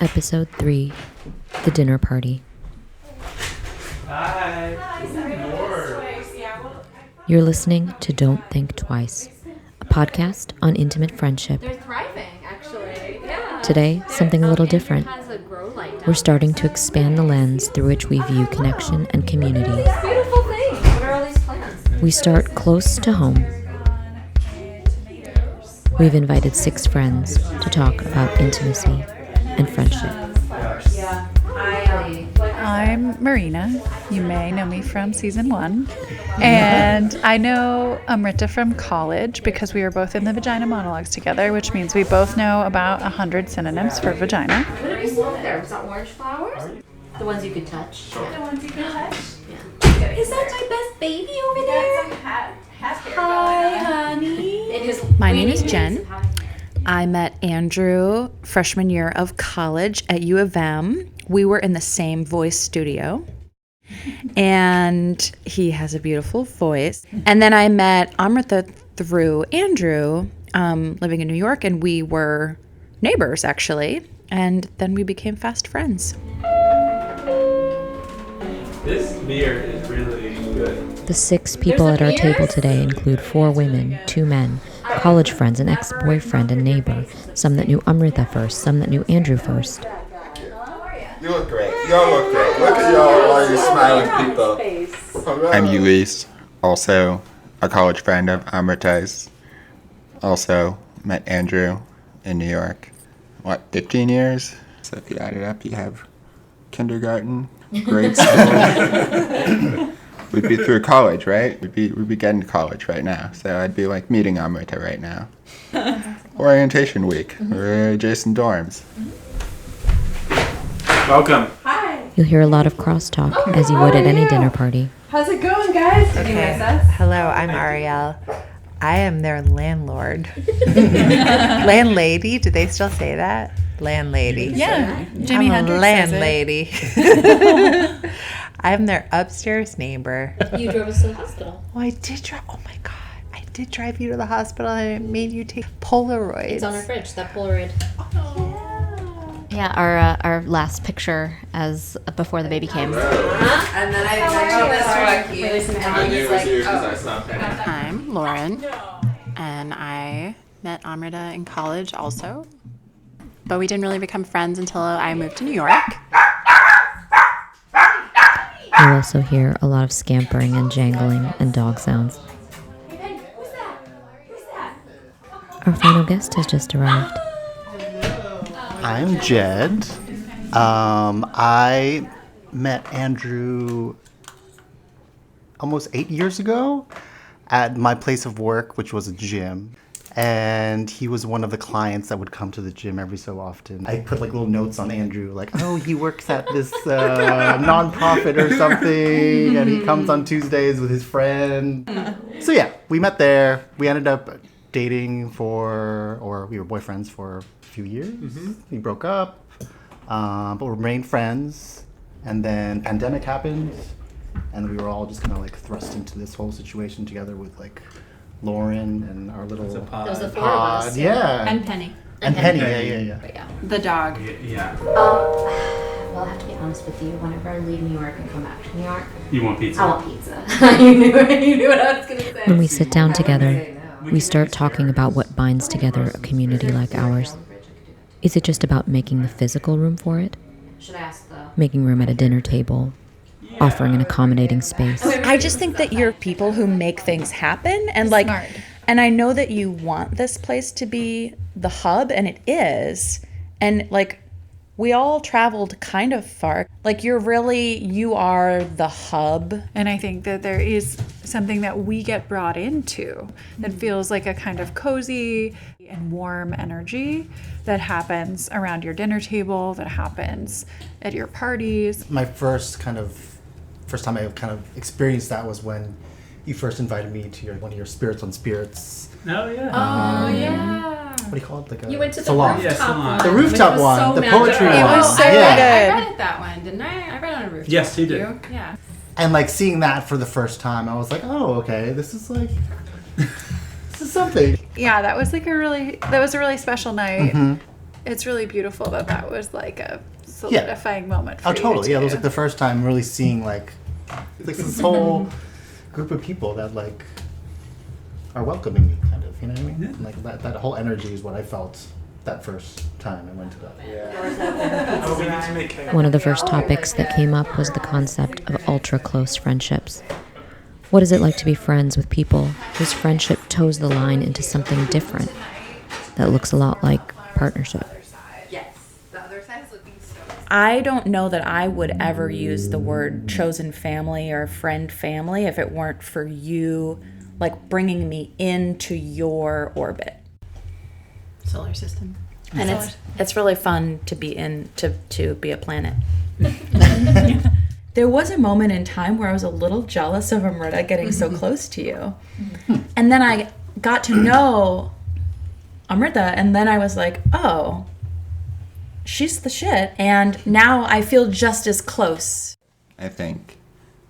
Episode 3, The Dinner Party. Hi. You're listening to Don't Think Twice, a podcast on intimate friendship. They're thriving, actually. Yeah. Today, something a little different. We're starting to expand the lens through which we view connection and community. Beautiful things. What are all these plants? We start close to home. We've invited 6 friends to talk about intimacy and friendship. I'm Marina. You may know me from season 1. And I know Amrita from college because we were both in the vagina monologues together, which means we both know about 100 synonyms for vagina. What are we smoking there? Was that orange flowers? The ones you could touch. The ones you can touch. Yeah. Is that my best baby over there? Hi, honey. My name is Jen. I met Andrew freshman year of college at U of M. We were in the same voice studio, and he has a beautiful voice. And then I met Amrita through Andrew, living in New York, and we were neighbors, actually. And then we became fast friends. This beer is really good. The 6 people at our table today include 4 women, 2 men, college friends, an ex-boyfriend, and neighbor, some that knew Amrita first, some that knew Andrew first. You look great. Y'all look great. Look at y'all, all you smiling people. I'm Ulysses, also a college friend of Amrita's. Also met Andrew in New York. 15 years? So if you add it up, you have kindergarten, grade school. We'd be through college, right? We'd be getting to college right now. So I'd be like meeting Amrita right now. Orientation week. We're adjacent dorms. Welcome. Hi. You'll hear a lot of crosstalk, as you would at any dinner party. How's it going, guys? Okay. Hello, I'm Ariel. I am their landlord. Landlady? Do they still say that? Landlady. Yeah. Jimi I'm Hendrix a landlady. I'm their upstairs neighbor. You drove us to the hospital. Oh, I did drive. Oh my God. I did drive you to the hospital and it made you take Polaroids. It's on our fridge, that Polaroid. Yeah, our last picture as before the baby came. And then I told this to I knew it was you because I stopped it. I'm Lauren, and I met Amrita in college also. But we didn't really become friends until I moved to New York. You'll also hear a lot of scampering and jangling and dog sounds. Our final guest has just arrived. I'm Jed. I met Andrew almost 8 years ago at my place of work, which was a gym. And he was one of the clients that would come to the gym every so often. I put like little notes on Andrew, like, oh, he works at this nonprofit or something, and he comes on Tuesdays with his friend. So yeah, we met there. We ended up dating we were boyfriends for a few years. Mm-hmm. We broke up, but we remained friends. And then pandemic happened, and we were all just kind of like thrust into this whole situation together with like Lauren and our little That was the 4 of us. Yeah. And Penny. And Penny, yeah. But yeah. The dog. Yeah. Well, I have to be honest with you. Whenever I leave New York and come back to New York, You want pizza? I want pizza. you knew what I was going to say. When we sit down together, we start talking about what binds together a community like ours. Is it just about making the physical room for it? Should I ask the... Making room at a dinner table? Offering an accommodating space? I just think that you're people who make things happen, and like, Smart. and I know that you want this place to be the hub, and it is, and like, we all traveled kind of far. Like, you are the hub. And I think that there is something that we get brought into that feels like a kind of cozy and warm energy that happens around your dinner table, that happens at your parties. My first time I kind of experienced that was when you first invited me to one of your Spirits on Spirits. Oh, yeah. Oh, yeah. What do you call it? Like a You went to the salon. rooftop salon. one. The rooftop which was one, so the magical. poetry one. It was so Yeah. good. I read at that one, didn't I? I read on a rooftop. Yes, you did. Yeah. And like seeing that for the first time, I was like, oh, okay, this is something. Yeah, that was a really special night. Mm-hmm. It's really beautiful that was like a solidifying moment for you. Totally. Yeah, it was too. like the first time really seeing like this whole group of people that like are welcoming me, kind of. You know what I mean? Like that whole energy is what I felt that first time I went to that. One of the first topics that came up was the concept of ultra-close friendships. What is it like to be friends with people whose friendship toes the line into something different that looks a lot like partnership? I don't know that I would ever use the word chosen family or friend family if it weren't for you, like, bringing me into your orbit. Solar system. And it's really fun to be to be a planet. There was a moment in time where I was a little jealous of Amrita getting so close to you. And then I got to know Amrita, and then I was like, oh, she's the shit. And now I feel just as close. I think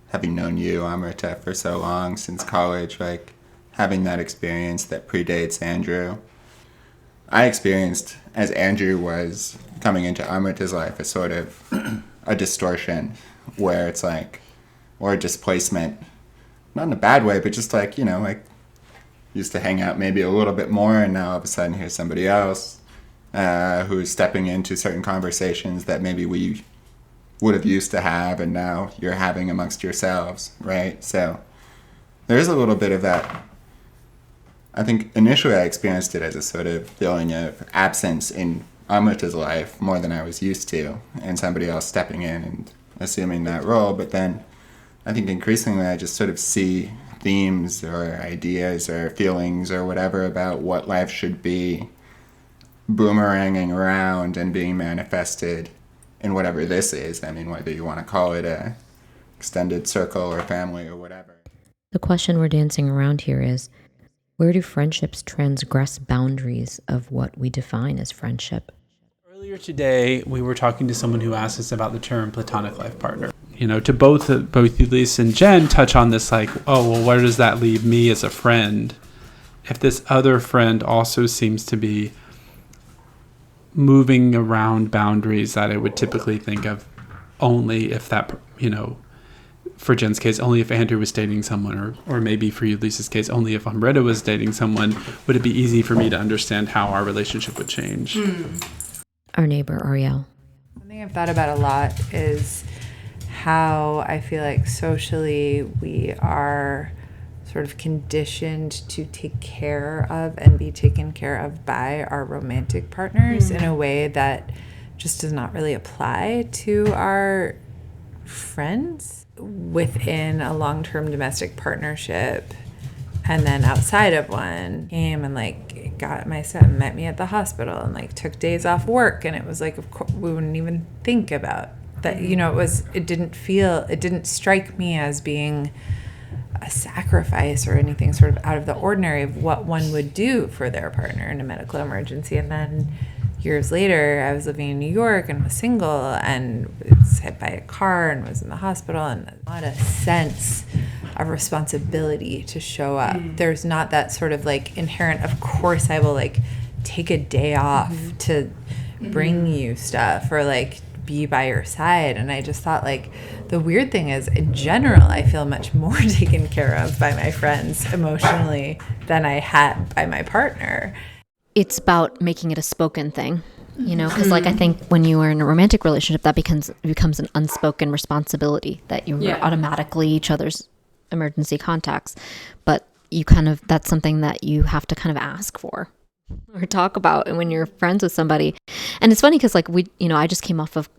having known you, Amrita, for so long, since college, like having that experience that predates Andrew, I experienced, as Andrew was coming into Amrita's life, a sort of a distortion where it's like, or a displacement, not in a bad way, but just like, you know, like used to hang out maybe a little bit more, and now all of a sudden here's somebody else who's stepping into certain conversations that maybe we would have used to have, and now you're having amongst yourselves, right? So there's a little bit of that. I think initially I experienced it as a sort of feeling of absence in Amrita's life more than I was used to, and somebody else stepping in and assuming that role. But then I think increasingly I just sort of see themes or ideas or feelings or whatever about what life should be boomeranging around and being manifested in whatever this is. I mean, whether you want to call it a extended circle or family or whatever. The question we're dancing around here is, where do friendships transgress boundaries of what we define as friendship? Earlier today, we were talking to someone who asked us about the term platonic life partner. You know, to both Elise and Jen touch on this, like, oh, well, where does that leave me as a friend? If this other friend also seems to be moving around boundaries that I would typically think of only if that, you know, for Jen's case, only if Andrew was dating someone, or maybe for you, Lisa's case, only if Amrita was dating someone, would it be easy for me to understand how our relationship would change? Our neighbor, Ariel. Something I've thought about a lot is how I feel like socially we are sort of conditioned to take care of and be taken care of by our romantic partners in a way that just does not really apply to our friends within a long-term domestic partnership. And then outside of one, came and like got my son, met me at the hospital, and like took days off work, and it was like, of course we wouldn't even think about that. You know, it didn't strike me as being a sacrifice or anything sort of out of the ordinary of what one would do for their partner in a medical emergency. And then years later, I was living in New York and was single and was hit by a car and was in the hospital, and not a sense of responsibility to show up. There's not that sort of like inherent, of course I will like take a day off to bring you stuff or like be by your side. And I just thought, like, the weird thing is, in general, I feel much more taken care of by my friends emotionally than I had by my partner. It's about making it a spoken thing, you know, because like I think when you are in a romantic relationship, that becomes an unspoken responsibility that you're automatically each other's emergency contacts. But that's something that you have to kind of ask for or talk about when you're friends with somebody. And it's funny because like I just came off of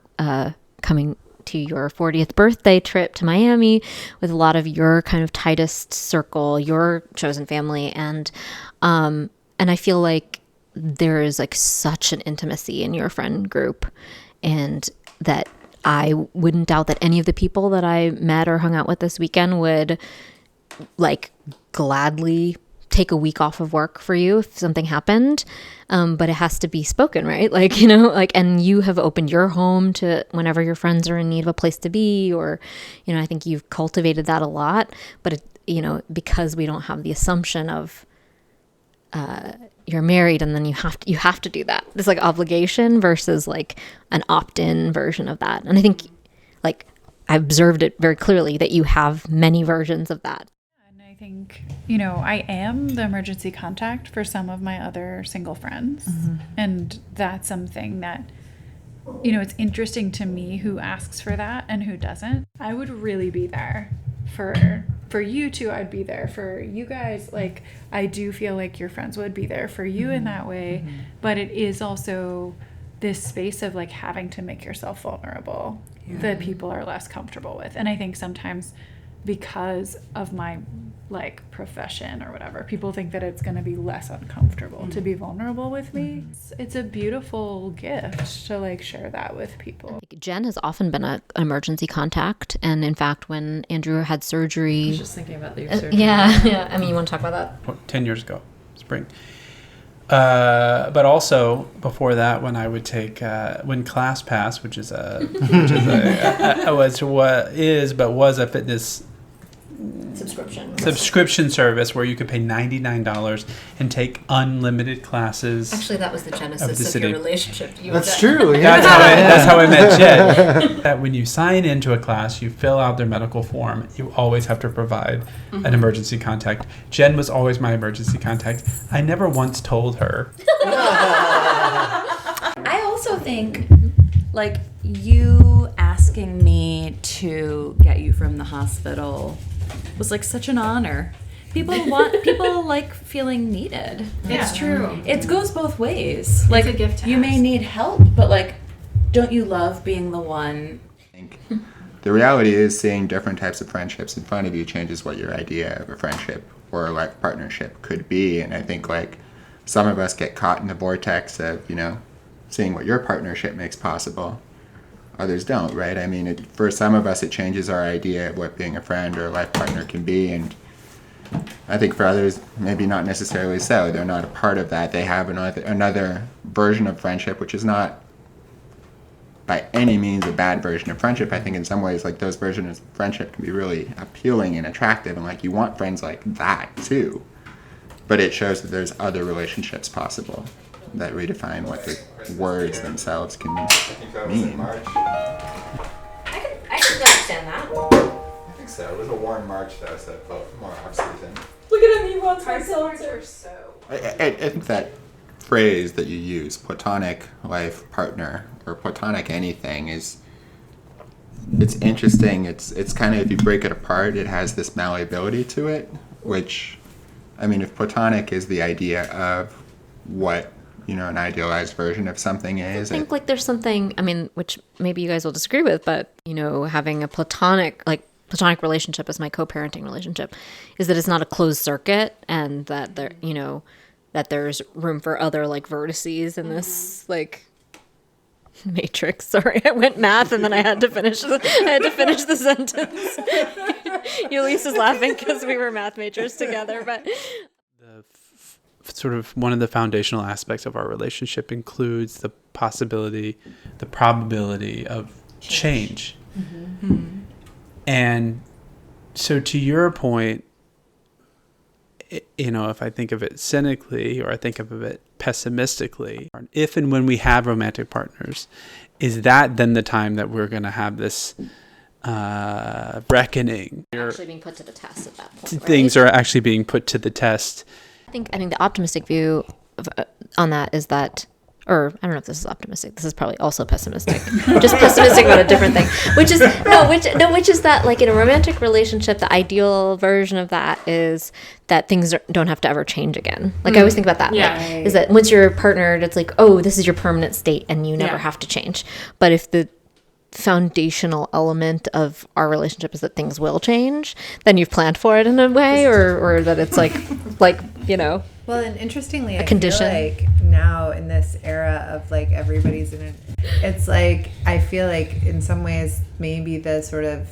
coming to your 40th birthday trip to Miami with a lot of your kind of tightest circle, your chosen family. And I feel like there is like such an intimacy in your friend group, and that I wouldn't doubt that any of the people that I met or hung out with this weekend would like gladly take a week off of work for you if something happened. But it has to be spoken, right? Like, you know, like, and you have opened your home to whenever your friends are in need of a place to be, or, you know, I think you've cultivated that a lot, but because we don't have the assumption of, you're married and then you have to do that. This like obligation versus like an opt-in version of that. And I think like I observed it very clearly that you have many versions of that. And I think, you know, I am the emergency contact for some of my other single friends. And that's something that, you know, it's interesting to me who asks for that and who doesn't. I would really be there for you two. I'd be there for you guys. Like, I do feel like your friends would be there for you in that way. But it is also this space of like having to make yourself vulnerable that people are less comfortable with. And I think sometimes because of my like profession or whatever, people think that it's going to be less uncomfortable to be vulnerable with me. It's a beautiful gift to like share that with people. Jen has often been an emergency contact, and in fact when Andrew had surgery, I was just thinking about your surgery. yeah, I mean, you want to talk about that? 10 years ago, spring. But also before that, when I would take when ClassPass, which is was a fitness subscription service where you could pay $99 and take unlimited classes. Actually, that was the genesis of your relationship. That's true. Yeah. That's how I met Jen. That when you sign into a class, you fill out their medical form. You always have to provide an emergency contact. Jen was always my emergency contact. I never once told her. I also think, like, you asking me to get you from the hospital was like such an honor. People like feeling needed. It's true. It goes both ways. Like, a gift to you may ask. need help, but like, don't you love being the one? I think the reality is seeing different types of friendships in front of you changes what your idea of a friendship or a life partnership could be. And I think like some of us get caught in the vortex of, you know, seeing what your partnership makes possible. Others don't, right? I mean, for some of us, it changes our idea of what being a friend or a life partner can be. And I think for others, maybe not necessarily so. They're not a part of that. They have another version of friendship, which is not by any means a bad version of friendship. I think in some ways, like, those versions of friendship can be really appealing and attractive. And like, you want friends like that too. But it shows that there's other relationships possible that redefine what the words themselves can mean. I can understand that. I think so. It was a warm March though, so it felt more off-season. Look at him, he wants my seltzer. I think that phrase that you use, platonic life partner, or platonic anything, it's interesting. It's kind of, if you break it apart, it has this malleability to it, which, I mean, if platonic is the idea of what, you know, an idealized version of something is. I think like there's something, I mean, which maybe you guys will disagree with, but, you know, having a platonic relationship as my co-parenting relationship is that it's not a closed circuit, and that there, you know, that there's room for other like vertices in this like matrix. Sorry, I went math and then I had to finish the sentence. Ulysses is laughing because we were math majors together, but Sort of one of the foundational aspects of our relationship includes the probability of change. And so to your point, you know, if I think of it cynically or I think of it pessimistically, if and when we have romantic partners, is that then the time that we're going to have this reckoning? actually being put to the test at that point, right? Things are actually being put to the test. I think the optimistic view on that is that, or I don't know if this is optimistic. This is probably also pessimistic. Just pessimistic about a different thing. Which is that like in a romantic relationship, the ideal version of that is that things don't have to ever change again. Like I always think about that. Yeah. Like, is that once you're partnered, it's like, oh, this is your permanent state, and you never have to change. But if the foundational element of our relationship is that things will change, then you've planned for it in a way, or that it's like you know. Well, and interestingly, a condition. I feel like now in this era of like everybody's in it, it's like I feel like in some ways maybe the sort of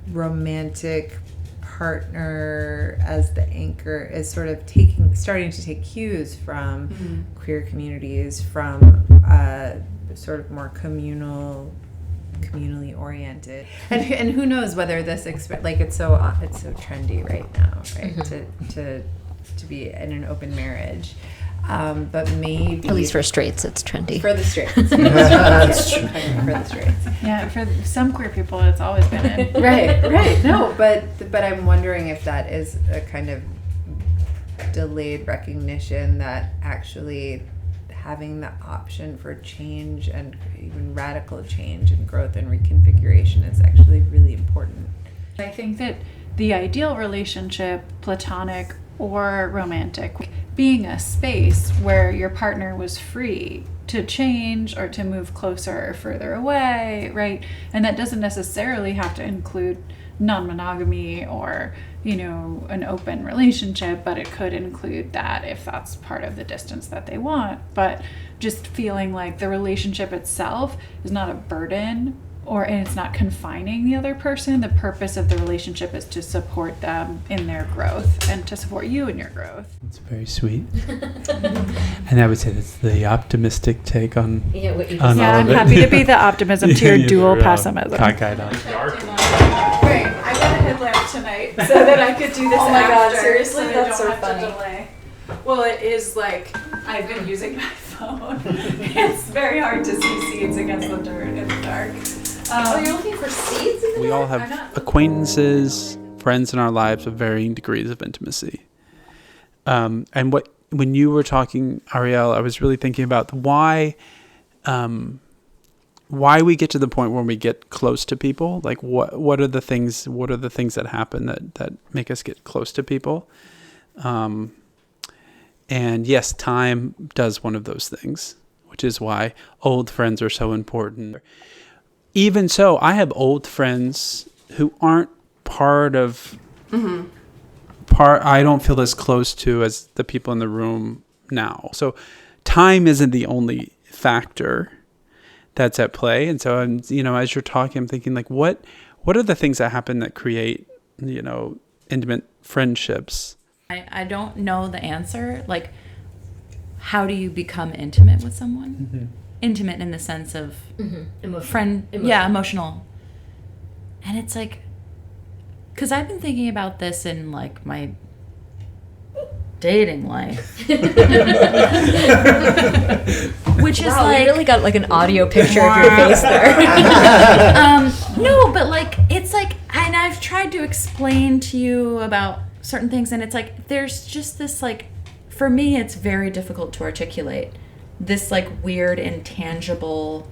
romantic partner as the anchor is sort of starting to take cues from queer communities, from sort of more communally oriented, and who knows whether this like it's so trendy right now, right? To to be in an open marriage. But maybe At least for straights, it's trendy. for the straights. That's true. For the straights. Yeah, for some queer people, it's always been in. Right. No, but I'm wondering if that is a kind of delayed recognition that actually having the option for change and even radical change and growth and reconfiguration is actually really important. I think that the ideal relationship, platonic or romantic, being a space where your partner was free to change or to move closer or further away, right? And that doesn't necessarily have to include non-monogamy or, an open relationship, but it could include that if that's part of the distance that they want. But just feeling like the relationship itself is not a burden and it's not confining the other person. The purpose of the relationship is to support them in their growth and to support you in your growth. It's very sweet. And I would say that's the optimistic take on I'm all of it. happy to be the optimism to your dual pessimism. Cockeyed on. Right, I got a headlamp tonight so that I could do this. Oh my God, after, seriously? so I That's don't so have funny. to delay. Well, it is like I've been using my phone. It's very hard to see seeds against the dirt in the dark. You're looking for seeds in the We all dark? have acquaintances, friends in our lives of varying degrees of intimacy. And when you were talking, Ariel, I was really thinking about why we get to the point where we get close to people. Like what are the things that happen that make us get close to people? And yes, time does one of those things, which is why old friends are so important. Even so, I have old friends who aren't part of I don't feel as close to as the people in the room now. So time isn't the only factor that's at play. And so I'm, as you're talking, I'm thinking like, what are the things that happen that create, intimate friendships? I don't know the answer. Like, how do you become intimate with someone? Mm-hmm. Intimate in the sense of friend. Yeah, emotional. And it's like, because I've been thinking about this in like my dating life. Which is Wow, like, you really got like an audio picture of your face there. no, but like, it's like, and I've tried to explain to you about certain things, and it's like, there's just this like, for me, it's very difficult to articulate this like weird intangible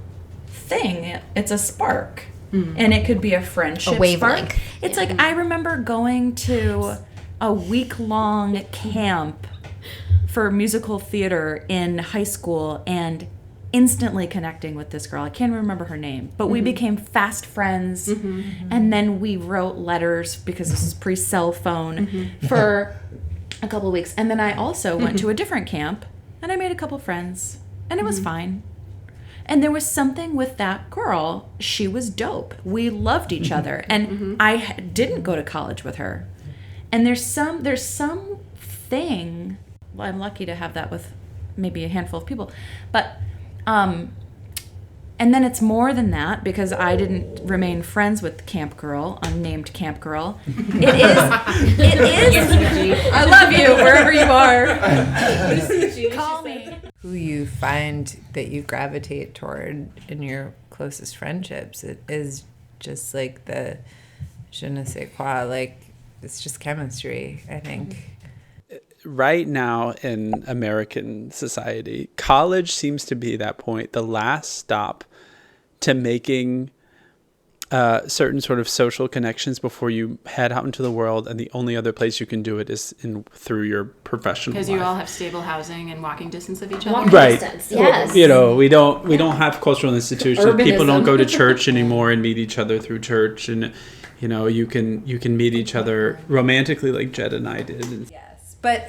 thing. It's a spark, and it could be a friendship, A wavelength. spark. It's like, I remember going to a week-long camp for musical theater in high school and instantly connecting with this girl. I can't remember her name, but we became fast friends, and then we wrote letters because this is pre-cell phone for a couple of weeks. And then I also went to a different camp and I made a couple friends, and it was fine. And there was something with that girl. She was dope. We loved each other, and I didn't go to college with her. And there's some thing. Well, I'm lucky to have that with maybe a handful of people, but and then it's more than that, because I didn't remain friends with Camp Girl, unnamed Camp Girl. It is. I love you wherever you are. Call me. Who you find that you gravitate toward in your closest friendships, it is just like the je ne sais quoi, like it's just chemistry, I think. Right now in American society, college seems to be that point, the last stop to making certain sort of social connections before you head out into the world, and the only other place you can do it is through your professional life. Because you all have stable housing and walking distance of each other. Right. Yes. We don't have cultural institutions. Urbanism. People don't go to church anymore and meet each other through church, and you can meet each other romantically like Jed and I did. And But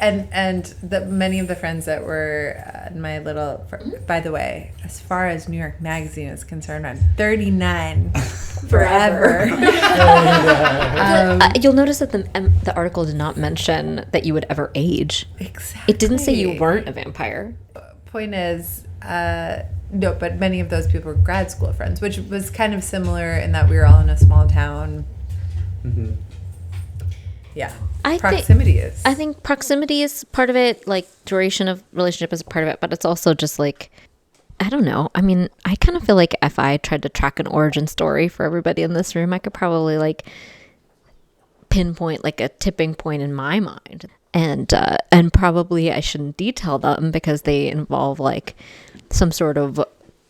many of the friends that were in my little, by the way, as far as New York Magazine is concerned, I'm 39 forever. You'll notice that the article did not mention that you would ever age. Exactly. It didn't say you weren't a vampire. Point is, no, but many of those people were grad school friends, which was kind of similar in that we were all in a small town. Yeah. Proximity is. I think proximity is part of it. Like duration of relationship is part of it, but it's also just like, I don't know. I mean, I kind of feel like if I tried to track an origin story for everybody in this room, I could probably like pinpoint like a tipping point in my mind. And probably I shouldn't detail them because they involve like some sort of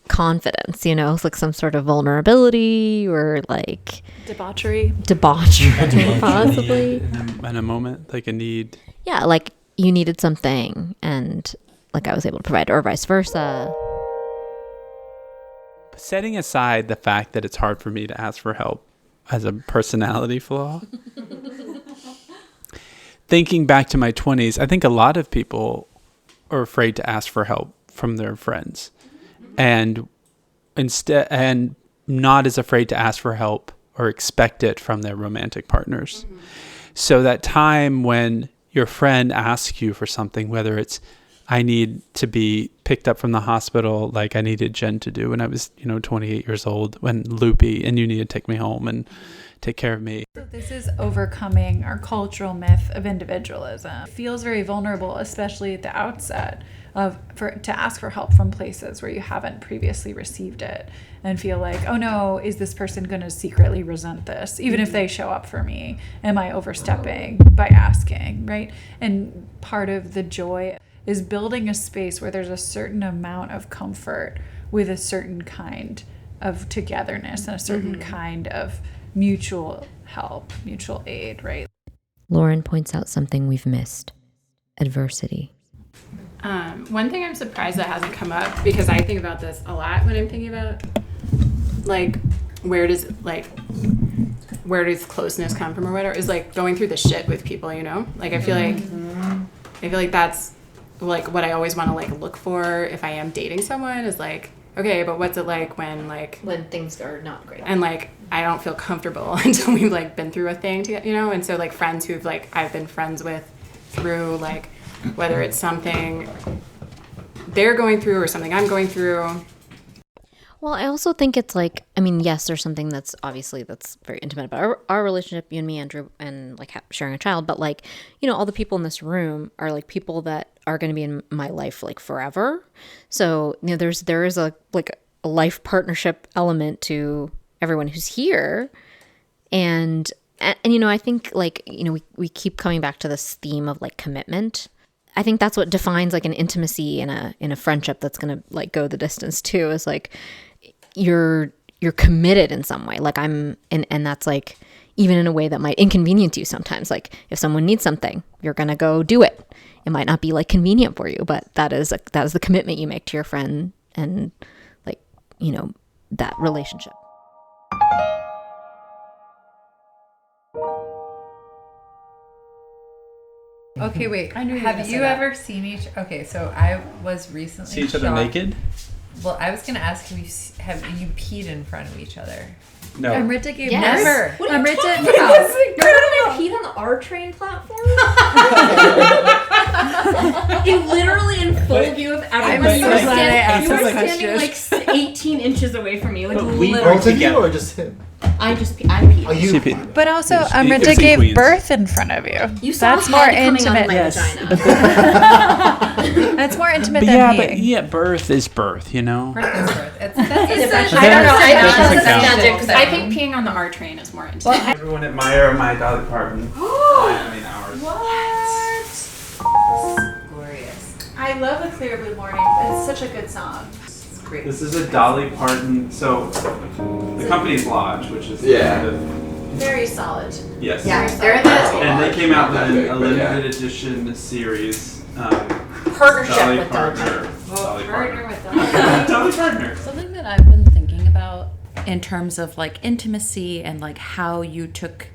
confidence, like some sort of vulnerability or like debauchery possibly in a moment, like a need. Yeah, like you needed something and like I was able to provide, or vice versa. Setting aside the fact that it's hard for me to ask for help as a personality flaw, thinking back to my 20s, I think a lot of people are afraid to ask for help from their friends, and not as afraid to ask for help or expect it from their romantic partners. So that time when your friend asks you for something, whether it's I need to be picked up from the hospital, like I needed Jen to do when I was 28 years old, when loopy, and you need to take me home and take care of me. So this is overcoming our cultural myth of individualism. It feels very vulnerable, especially at the outset, to ask for help from places where you haven't previously received it, and feel like, oh no, is this person going to secretly resent this? Even if they show up for me, am I overstepping by asking, right? And part of the joy is building a space where there's a certain amount of comfort with a certain kind of togetherness and a certain kind of mutual help, mutual aid, right? Lauren points out something we've missed: adversity. One thing I'm surprised that hasn't come up, because I think about this a lot when I'm thinking about like where does closeness come from or whatever, is like going through the shit with people, like I feel like that's like what I always want to like look for if I am dating someone, is like, okay, but what's it like when things are not great, and like I don't feel comfortable until we've like been through a thing together, and so like friends who've like I've been friends with through like whether it's something they're going through or something I'm going through. Well, I also think it's like, I mean, yes, there's something that's very intimate about our relationship, you and me, Andrew, and like sharing a child. But like, all the people in this room are like people that are going to be in my life like forever. So, there is a life partnership element to everyone who's here. And I think like, we keep coming back to this theme of like commitment. I think that's what defines like an intimacy in a friendship that's going to like go the distance too, is like you're committed in some way. Like and that's like even in a way that might inconvenience you sometimes. Like if someone needs something, you're going to go do it. It might not be like convenient for you, but that is the commitment you make to your friend and like, that relationship. Okay, wait. Have you ever seen each? Okay, so I was recently see each other naked. Well, I was gonna ask, have you peed in front of each other? No. Amrita gave never. What are you talking about? Remember when I peed on the R train platform? It literally in full view of everyone. You were standing like 18 inches away from me. Like literally. Both of you or just him? I peed. Oh, you peed. But also, Amrita gave birth in front of you. You saw That's more intimate. Vagina. That's more intimate than peeing. Yeah, birth is birth, Birth is birth. I don't know. I think peeing on the R train is more intimate. Everyone admire my Dolly Parton. Ours. What? Glorious. I love A Clear Blue Morning. It's such a good song. It's great. This is a Dolly Parton. So the company's Lodge, which is Very solid. yes. Yeah, they're the And they came out with a limited edition series. partnership Dolly with Partner. Dolly Partner Partner. with them. Dolly Partner. Something that I've been thinking about in terms of like intimacy and like how you took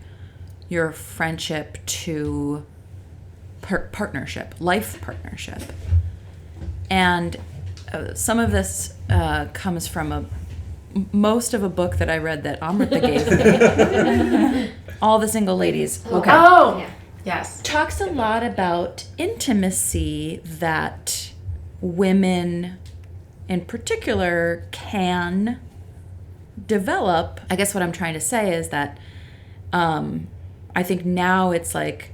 your friendship to partnership, life partnership. And some of this comes from most of a book that I read that Amrita gave me. All the Single Ladies. Okay. Oh, yeah. Yes. Talks a lot about intimacy that women in particular can develop. I guess what I'm trying to say is that I think now it's like,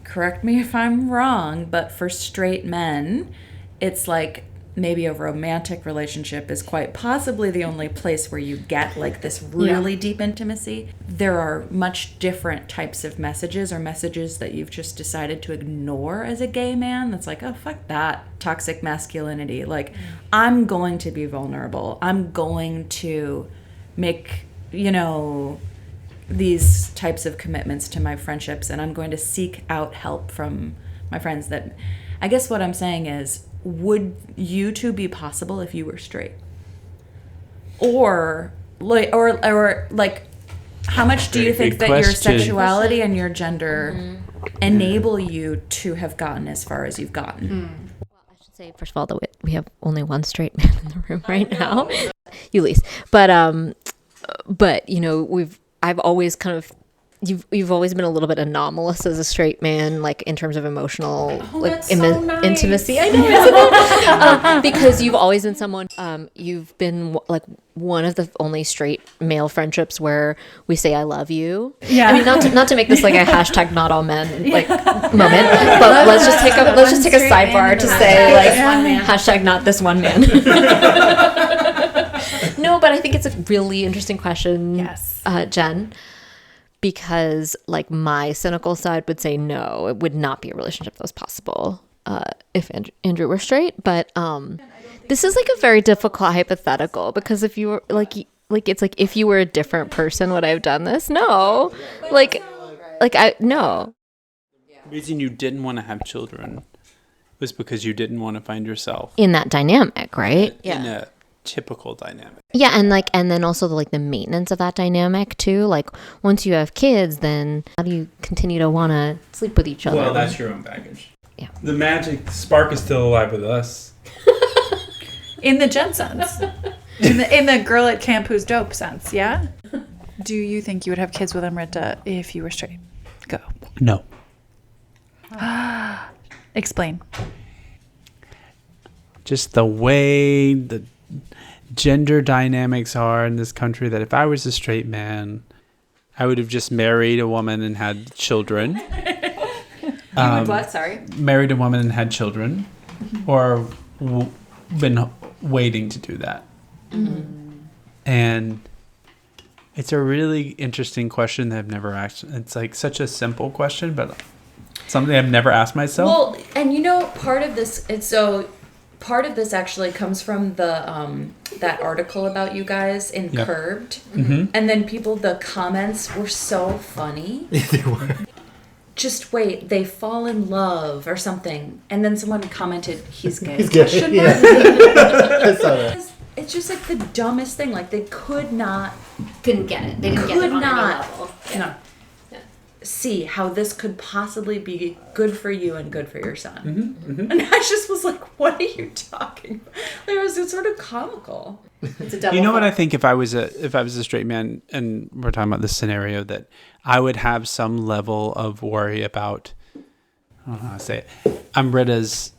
correct me if I'm wrong, but for straight men, it's like maybe a romantic relationship is quite possibly the only place where you get like this really deep intimacy. There are much different types of messages, or messages that you've just decided to ignore as a gay man. That's like, oh, fuck that toxic masculinity. Like, I'm going to be vulnerable. I'm going to make, you know, these types of commitments to my friendships, and I'm going to seek out help from my friends. That, I guess what I'm saying is, would you two be possible if you were straight? Or like how much do you think that your sexuality and your gender enable you to have gotten as far as you've gotten? Well, I should say, first of all, that we have only one straight man in the room right now, Ulysses. But you know, I've always kind of, you've always been a little bit anomalous as a straight man, like in terms of emotional intimacy. I know, isn't it? Because you've always been someone. You've been like one of the only straight male friendships where we say "I love you." Yeah. I mean, not to make this like a hashtag not all men like moment, but let's just take a sidebar to say like hashtag not this one man. No, but I think it's a really interesting question. Yes, Jen. Because like my cynical side would say no, it would not be a relationship that was possible if Andrew were straight. But this is like a very difficult hypothetical, because if you were like it's like, if you were a different person, would I have done this? No, no. The reason you didn't want to have children was because you didn't want to find yourself in that dynamic, right? In a typical dynamic. Yeah, and then also the maintenance of that dynamic too. Like, once you have kids, then how do you continue to want to sleep with each other? Well, that's your own baggage. Yeah. The magic spark is still alive with us. In the Jen sense. in the girl at camp who's dope sense, yeah? Do you think you would have kids with Amrita if you were straight? Go. No. Explain. Just the way the gender dynamics are in this country, that if I was a straight man, I would have just married a woman and had children. You would what? Sorry? Married a woman and had children, or been waiting to do that. And it's a really interesting question that I've never asked. It's like such a simple question, but something I've never asked myself. Well, and you know, part of this actually comes from the that article about you guys in Curbed. And then the comments were so funny. They were. Just wait, they fall in love or something. And then someone commented, he's gay. He's gay. Yeah. I saw that. It's just like the dumbest thing. Like, they couldn't get it. They didn't get it on any level. No. See how this could possibly be good for you and good for your son. And I just was like, what are you talking about? It was sort of comical. It's a double. You know what I think, if I was a straight man, and we're talking about this scenario, that I would have some level of worry about, I don't know how to say it, Amrita's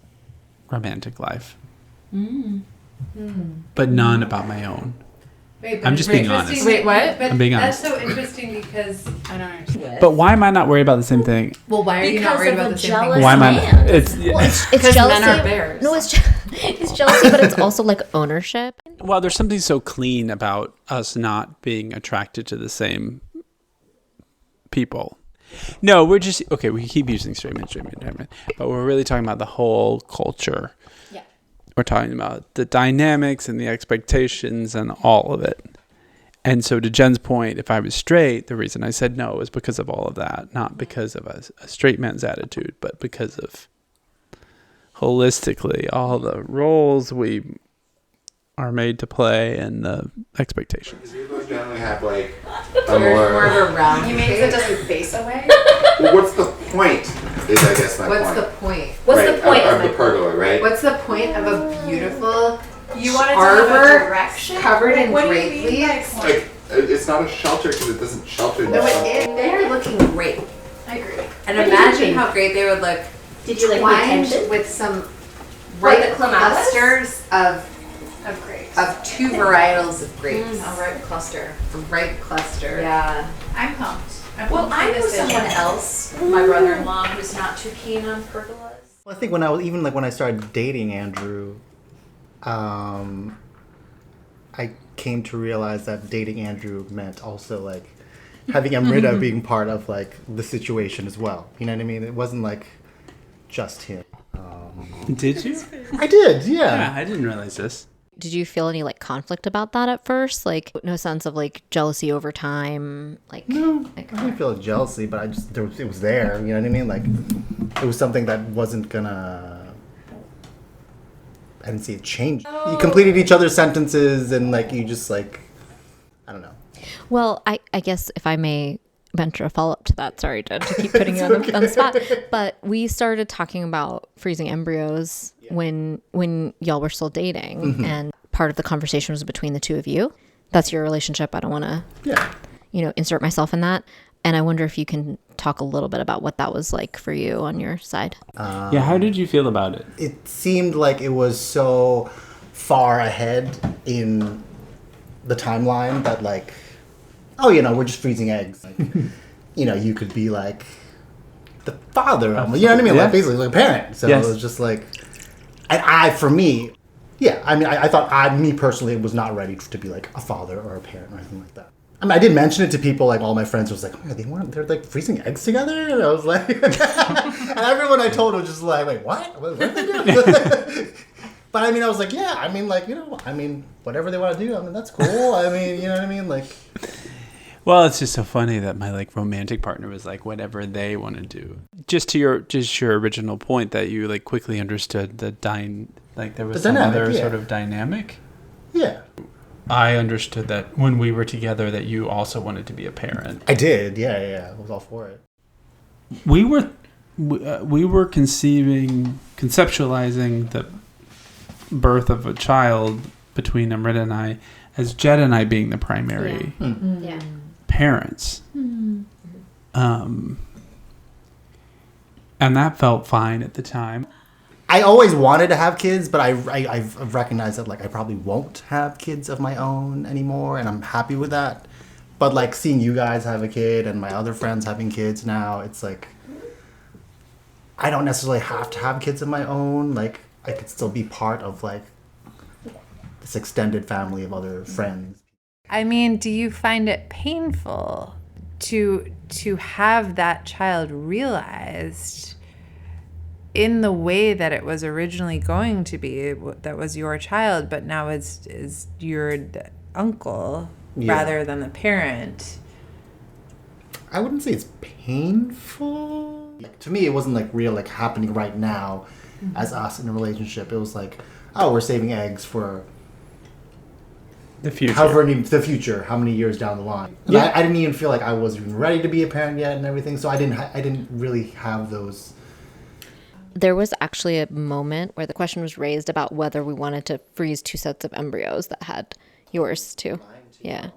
romantic life. But none about my own. Wait, I'm just being honest. Wait, what? But I'm being honest. That's so interesting because I don't understand. But why am I not worried about the same thing? Well, why are you not worried about the same thing? Why am I? It's It's jealousy. Men are bears. No, it's jealousy, but it's also like ownership. well, there's something so clean about us not being attracted to the same people. No, we're just okay. We keep using straight man, but we're really talking about the whole culture. Yeah. We're talking about the dynamics and the expectations and all of it. And so, to Jen's point, if I was straight, the reason I said no was because of all of that, not because of a straight man's attitude, but because of holistically all the roles we are made to play and the expectations. People generally have like More of a round. You mean it doesn't face away? Well, what's the point? Is I guess my What's point. the point? What's the point of the pergola, right? What's the point of a beautiful You want it to arbor have a direction? covered in What do grape you mean by leaves? point? Like it's not a shelter because it doesn't shelter. No, it is. They're looking great. I agree. And What do you imagine think? how great they would look. Did you like the twined attention? with some Like ripe the clematis? clusters of grapes. two varietals of grapes. A ripe cluster. A ripe cluster. Yeah. I'm pumped. Well, I know someone else, my brother-in-law, who's not too keen on pergolas. Well, I think when I started dating Andrew, I came to realize that dating Andrew meant also like having Amrita being part of like the situation as well. You know what I mean? It wasn't like just him. Did you? I did, yeah. Yeah, I didn't realize this. Did you feel any like conflict about that at first? Like no sense of like jealousy over time? Like No, I didn't feel jealousy, but it was there. You know what I mean? Like it was something that wasn't gonna. I didn't see it change. You completed each other's sentences, and like you just like, I don't know. Well, I guess if I may venture a follow-up to that, sorry to keep putting you on the spot, but we started talking about freezing embryos when y'all were still dating, and part of the conversation was between the two of you. That's your relationship. I don't want to, insert myself in that. And I wonder if you can talk a little bit about what that was like for you on your side. Yeah, how did you feel about it? It seemed like it was so far ahead in the timeline that like, oh, we're just freezing eggs. Like, you could be like the father, almost, you know what I mean? Like basically like a parent. So it was just like, and I thought me personally was not ready to be like a father or a parent or anything like that. I mean, I did mention it to people, like all my friends was like, oh, they're like freezing eggs together? And I was like, and everyone I told was just like, wait, what? What are they doing? But I mean, I was like, yeah, I mean, like, whatever they want to do, I mean, that's cool. I mean, you know what I mean? Like, well, it's just so funny that my like romantic partner was like whatever they want to do. Just to your original point that you like quickly understood there was some other sort of dynamic. Yeah. I understood that when we were together that you also wanted to be a parent. I did. Yeah. I was all for it. We were conceptualizing the birth of a child between Amrita and I as Jed and I being the primary parents. And that felt fine at the time. I always wanted to have kids, but I've recognized that like I probably won't have kids of my own anymore, and I'm happy with that. But like seeing you guys have a kid and my other friends having kids now, it's like I don't necessarily have to have kids of my own. Like I could still be part of like this extended family of other friends. I mean, do you find it painful to have that child realized in the way that it was originally going to be, that was your child, but now is your uncle rather than the parent? I wouldn't say it's painful. Like, to me, it wasn't like real, like happening right now as us in a relationship. It was like, oh, we're saving eggs for the future. The future, how many years down the line. Yeah. I didn't even feel like I was even ready to be a parent yet and everything, so I didn't really have those. There was actually a moment where the question was raised about whether we wanted to freeze two sets of embryos that had yours too. Yeah.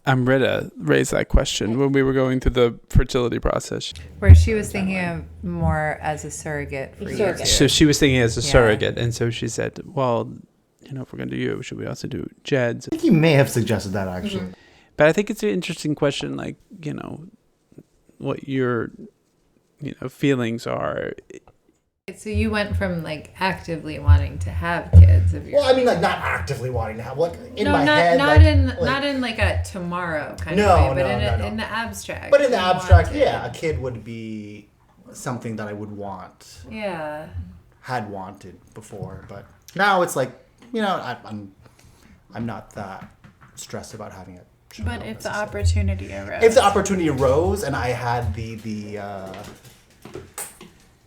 Amrita raised that question when we were going through the fertility process. Where she was thinking of more as a surrogate for you. So she was thinking as a surrogate, and so she said, well, if we're going to do you, should we also do Jed's? I think you may have suggested that, actually. But I think it's an interesting question, like, what your feelings are. So you went from like actively wanting to have kids of your Well, I mean, like not actively wanting to have, like in my not, head. Not in like a tomorrow kind of way, but in the abstract. But in the abstract, a kid would be something that I would want. Yeah. Had wanted before, but now it's like, I'm not that stressed about having it. But if the opportunity arose. If the opportunity arose and I had the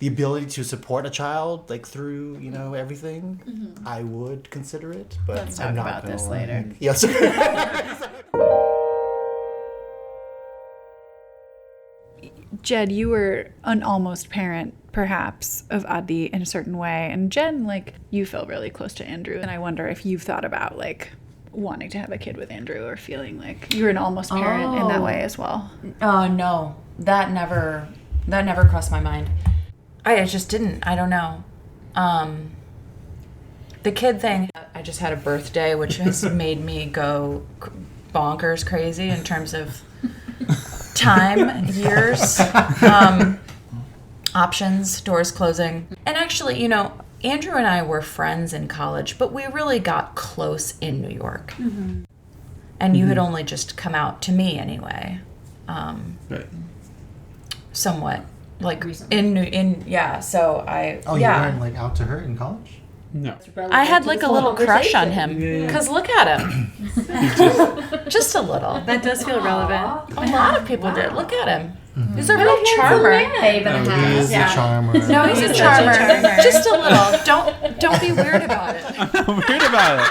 ability to support a child, like through, everything, I would consider it. But let's talk about this later. Yes. Jed, you were an almost parent, perhaps, of Adi in a certain way. And Jen, like, you feel really close to Andrew. And I wonder if you've thought about, like, wanting to have a kid with Andrew or feeling like you're an almost parent in that way as well. No, that never crossed my mind. I just didn't. I don't know. The kid thing, I just had a birthday, which has made me go bonkers crazy in terms of time, years, options, doors closing. And actually, you know, Andrew and I were friends in college, but we really got close in New York. Mm-hmm. And you had only just come out to me anyway. Right. Somewhat. Like yeah, so I Oh, you weren't like out to her in college? No. I had like a little crush on him because look at him. Just a little. That does feel relevant. A lot of people did. Look at him. He's a real charmer. He's a charmer. No, he's a charmer. Just a little. Don't be weird about it. I'm not weird about it.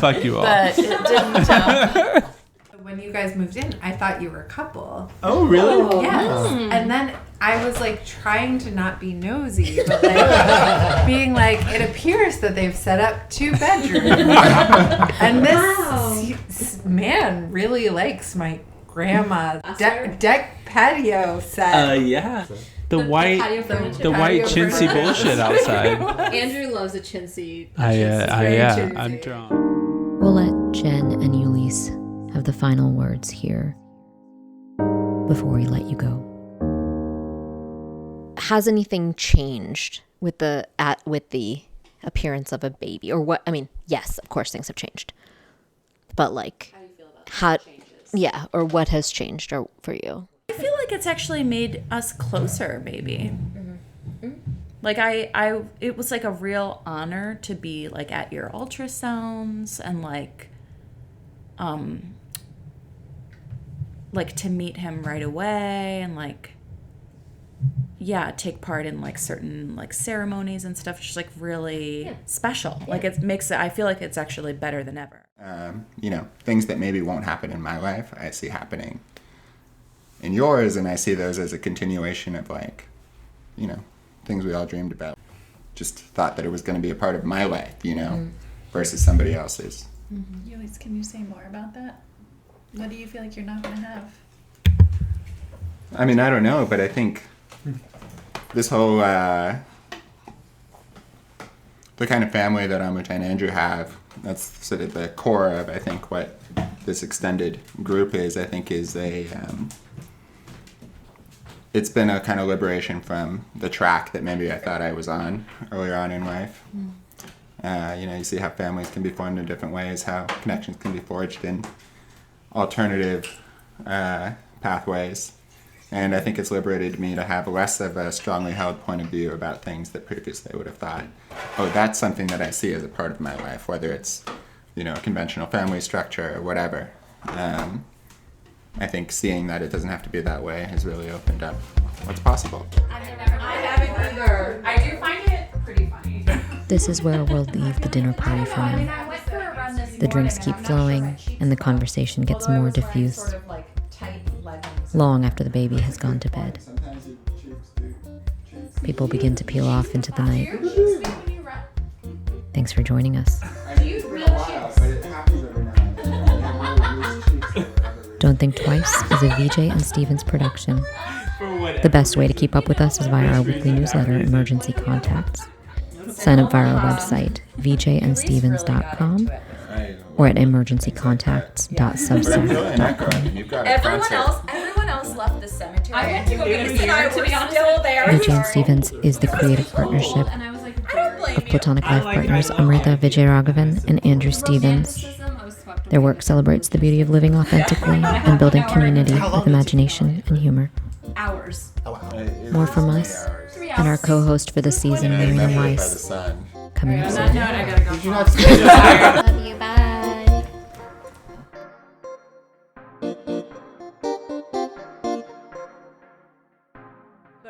Fuck you all. But it didn't. When you guys moved in, I thought you were a couple. Oh, really? Yes. And then I was like trying to not be nosy, but like being like, it appears that they've set up 2 bedrooms. And this man really likes my grandma deck patio set. Yeah. The white chintzy bullshit outside. Andrew loves a chintzy. I'm drawn. We'll let Jen and Ulysses have the final words here before we let you go. Has anything changed with the appearance of a baby, or what? I mean, yes, of course things have changed, but like, how do you feel about changes? Yeah, or what has changed for you? I feel like it's actually made us closer, maybe. Mm-hmm. Like it was like a real honor to be like at your ultrasounds and like to meet him right away and like, yeah, take part in like certain like ceremonies and stuff. Just like really special. Yeah. Like it makes it, I feel like it's actually better than ever. You know, things that maybe won't happen in my life, I see happening in yours, and I see those as a continuation of like, you know, things we all dreamed about. Just thought that it was going to be a part of my life, you know, versus somebody else's. Mm-hmm. Ulysses, can you say more about that? What do you feel like you're not going to have? I mean, I don't know, but I think this whole, the kind of family that Amrita and Andrew have, that's sort of the core of, I think, what this extended group is, I think is it's been a kind of liberation from the track that maybe I thought I was on earlier on in life. You know, you see how families can be formed in different ways, how connections can be forged in alternative pathways. And I think it's liberated me to have less of a strongly held point of view about things that previously I would have thought, oh, that's something that I see as a part of my life, whether it's, you know, a conventional family structure or whatever. I think seeing that it doesn't have to be that way has really opened up what's possible. I haven't either. I do find it pretty funny. This is where we'll leave the dinner party for now. The drinks keep flowing, and the conversation gets more diffuse, long after the baby has gone to bed. People begin to peel off into the night. Thanks for joining us. Don't Think Twice is a VJ and Stevens production. The best way to keep up with us is via our weekly newsletter, Emergency Contacts. Sign up via our website, vjandstevens.com, or at emergencycontacts.substack.com. Everyone else left the cemetery. I went to go get a cigar, to be honest. Still there. VJ and Stevens is the creative partnership of Platonic Life partners Amrita Vijayaraghavan and Andrew Stevens. Their work celebrates the beauty of living authentically and building community with imagination and humor. Hours. More from us and our co-host for the season, Marina Weiss, coming up soon. I gotta go. Love you. Bye.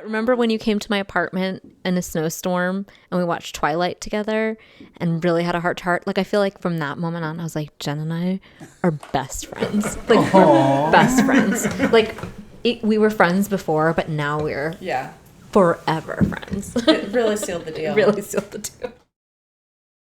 Remember when you came to my apartment in a snowstorm and we watched Twilight together and really had a heart to heart? Like, I feel like from that moment on, I was like, Jen and I are best friends. Like, we're best friends. Like, we were friends before, but now we're forever friends. It really sealed the deal. Really sealed the deal.